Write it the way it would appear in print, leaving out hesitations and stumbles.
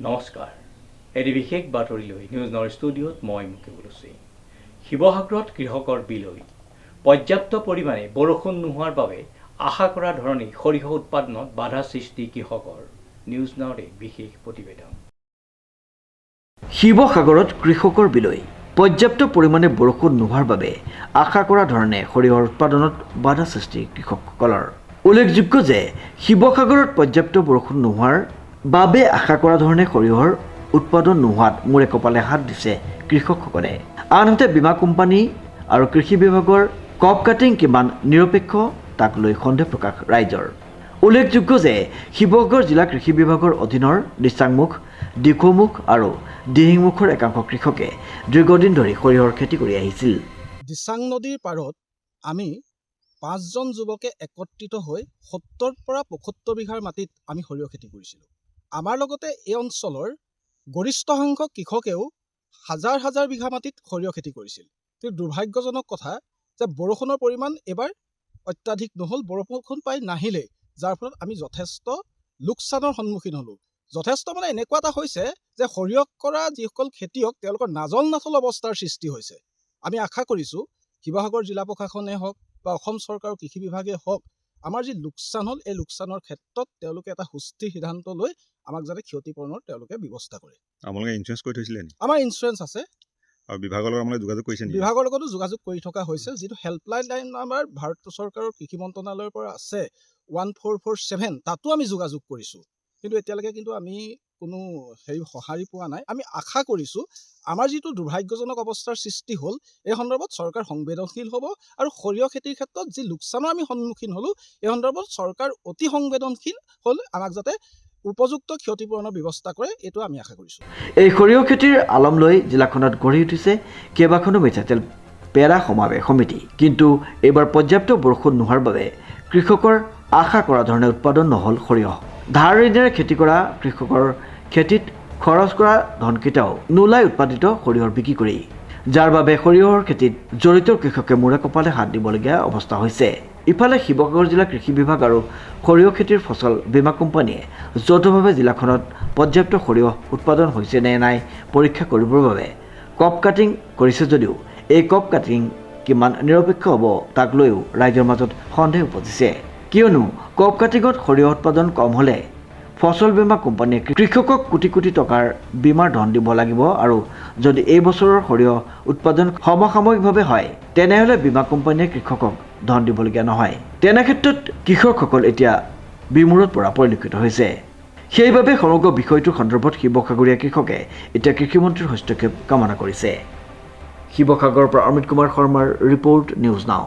নমস্কাৰ এটি বিশেষ বাতৰিলৈ নিউজ নাওৰ ষ্টুডিঅ'ত মই মুকেবুল হুছেইন। শিৱসাগৰত কৃষকৰ বিলৈ পৰ্যাপ্ত পৰিমাণে বৰষুণ নোহোৱাৰ বাবে আশা কৰা ধৰণে সৰিয়হ উৎপাদনত বাধা সৃষ্টি কৃষকৰ। নিউজ নাওৰ এক বিশেষ প্ৰতিবেদন। শিৱসাগৰত কৃষকৰ বিলৈ পৰ্যাপ্ত পৰিমাণে বৰষুণ নোহোৱাৰ বাবে আশা কৰা ধৰণে সৰিয়হৰ উৎপাদনত বাধা সৃষ্টি কৃষকসকলৰ। উল্লেখযোগ্য যে শিৱসাগৰত পৰ্যাপ্ত বৰষুণ নোহোৱাৰ বাবে আশা কৰা ধৰণে সৰিয়হৰ উৎপাদন নোহোৱাত মূৰে কপালে হাত দিছে কৃষকসকলে। আনহাতে বীমা কোম্পানী আৰু কৃষি বিভাগৰ কপ কাটিং কিমান নিৰপেক্ষ তাক লৈ সন্দেহ প্ৰকাশ ৰাইজৰ। উল্লেখযোগ্য যে শিৱসাগৰ জিলা কৃষি বিভাগৰ অধীনৰ দিচাংমুখ, দিখৌমুখ আৰু দিহিংমুখৰ একাংশ কৃষকে দীৰ্ঘদিন ধৰি সৰিয়হৰ খেতি কৰি আহিছিল। দিচাং নদীৰ পাৰত আমি 5জন যুৱকে একত্ৰিত হৈ 70ৰ পৰা 75 বিঘাৰ মাটিত আমি সৰিয়হ খেতি কৰিছিলোঁ। আমাৰ লগতে এই অঞ্চলৰ গৰিষ্ঠ সংখ্যক কৃষকেও হাজাৰ হাজাৰ বিঘা মাটিত সৰিয়হ খেতি কৰিছিল। কিন্তু দুৰ্ভাগ্যজনক কথা যে বৰষুণৰ পৰিমাণ এবাৰ অত্যাধিক নহ'ল, বৰষুণ প্ৰায় নাহিলে, যাৰ ফলত আমি যথেষ্ট লোকচানৰ সন্মুখীন হ'লোঁ। যথেষ্ট মানে এনেকুৱা এটা হৈছে যে সৰিয়হ কৰা যিসকল খেতিয়ক তেওঁলোকৰ নাজল নাথল অৱস্থাৰ সৃষ্টি হৈছে। আমি আশা কৰিছোঁ শিৱসাগৰ জিলা প্ৰশাসনে হওক বা অসম চৰকাৰৰ কৃষি বিভাগে হওক, আমাৰ যি লোকচান হ'ল এই লোকচানৰ ক্ষেত্ৰত তেওঁলোকে এটা সুস্থিৰ সিদ্ধান্ত লৈ আমাক যাতে ক্ষতিপূৰণৰ তেওঁলোকে ব্যৱস্থা কৰে। আপোনালোকে ইঞ্চুৰেঞ্চ কৰি থৈছিলে নেকি? আমাৰ ইঞ্চুৰেঞ্চ আছে আৰু বিভাগৰ লগত আপোনালোকে যোগাযোগ কৰিছে নেকি? বিভাগৰ লগতো যোগাযোগ কৰি থকা হৈছে। যিটো হেল্পলাইন নাম্বাৰ ভাৰত চৰকাৰৰ কৃষি মন্ত্ৰণালয়ৰ পৰা আছে 1447, তাতো আমি যোগাযোগ কৰিছোঁ। কিন্তু এতিয়ালৈকে আমি কোনো সঁহাৰি পোৱা নাই। আমি আশা কৰিছোঁ আমাৰ যিটো দুৰ্ভাগ্যজনক অৱস্থাৰ সৃষ্টি হ'ল এই সন্দৰ্ভত চৰকাৰ সংবেদনশীল হ'ব আৰু সৰিয়হ খেতিৰ ক্ষেত্ৰত যি লোকচানৰ আমি সন্মুখীন হ'লোঁ এই সন্দৰ্ভত চৰকাৰ অতি সংবেদনশীল হ'ল আমাক যাতে উপযুক্ত ক্ষতিপূৰণৰ ব্যৱস্থা কৰে, এইটো আমি আশা কৰিছোঁ। এই সৰিয়হ খেতিৰ আলম লৈ জিলাখনত গঢ়ি উঠিছে কেইবাখনো মিঠাতেল পেৰা সমাৱেশ সমিতি। কিন্তু এইবাৰ পৰ্যাপ্ত বৰষুণ নোহোৱাৰ বাবে কৃষকৰ আশা কৰা ধৰণে উৎপাদন নহ'ল সৰিয়হ। ধাৰ ঋণেৰে খেতি কৰা কৃষকৰ খেতিত খৰচ কৰা ধনকেইটাও নোলাই উৎপাদিত সৰিয়হৰ বিক্ৰী কৰি, যাৰ বাবে সৰিয়হৰ খেতিত জড়িত কৃষকে মূৰে কপালে হাত দিবলগীয়া অৱস্থা হৈছে। ইফালে শিৱসাগৰ জিলা কৃষি বিভাগ আৰু সৰিয়হ খেতিৰ ফচল বীমা কোম্পানীয়ে যৌথভাৱে জিলাখনত পৰ্যাপ্ত সৰিয়হ উৎপাদন হৈছে নে নাই পৰীক্ষা কৰিবৰ বাবে কপ কাটিং কৰিছে যদিও এই কপ কাটিং কিমান নিৰপেক্ষ হ'ব তাক লৈও ৰাইজৰ মাজত সন্দেহ উপজিছে। কিয়নো কপ কাটিঙত সৰিয়হ উৎপাদন কম হ'লে ফচল বীমা কোম্পানীয়ে কৃষকক কোটি কোটি টকাৰ বীমাৰ ধন দিব লাগিব, আৰু যদি এই বছৰৰ সৰিয়হ উৎপাদন সমসাময়িকভাৱে হয় তেনেহ'লে বীমা কোম্পানীয়ে কৃষকক ধন দিবলগীয়া নহয়। তেনে ক্ষেত্ৰত কৃষকসকল এতিয়া বিমূৰত পৰা পৰিলক্ষিত হৈছে। সেইবাবে সমগ্ৰ বিষয়টোৰ সন্দৰ্ভত শিৱসাগৰীয়া কৃষকে এতিয়া কৃষিমন্ত্ৰীৰ হস্তক্ষেপ কামনা কৰিছে। শিৱসাগৰৰ পৰা অমিত কুমাৰ শৰ্মাৰ ৰিপৰ্ট, নিউজ নাও।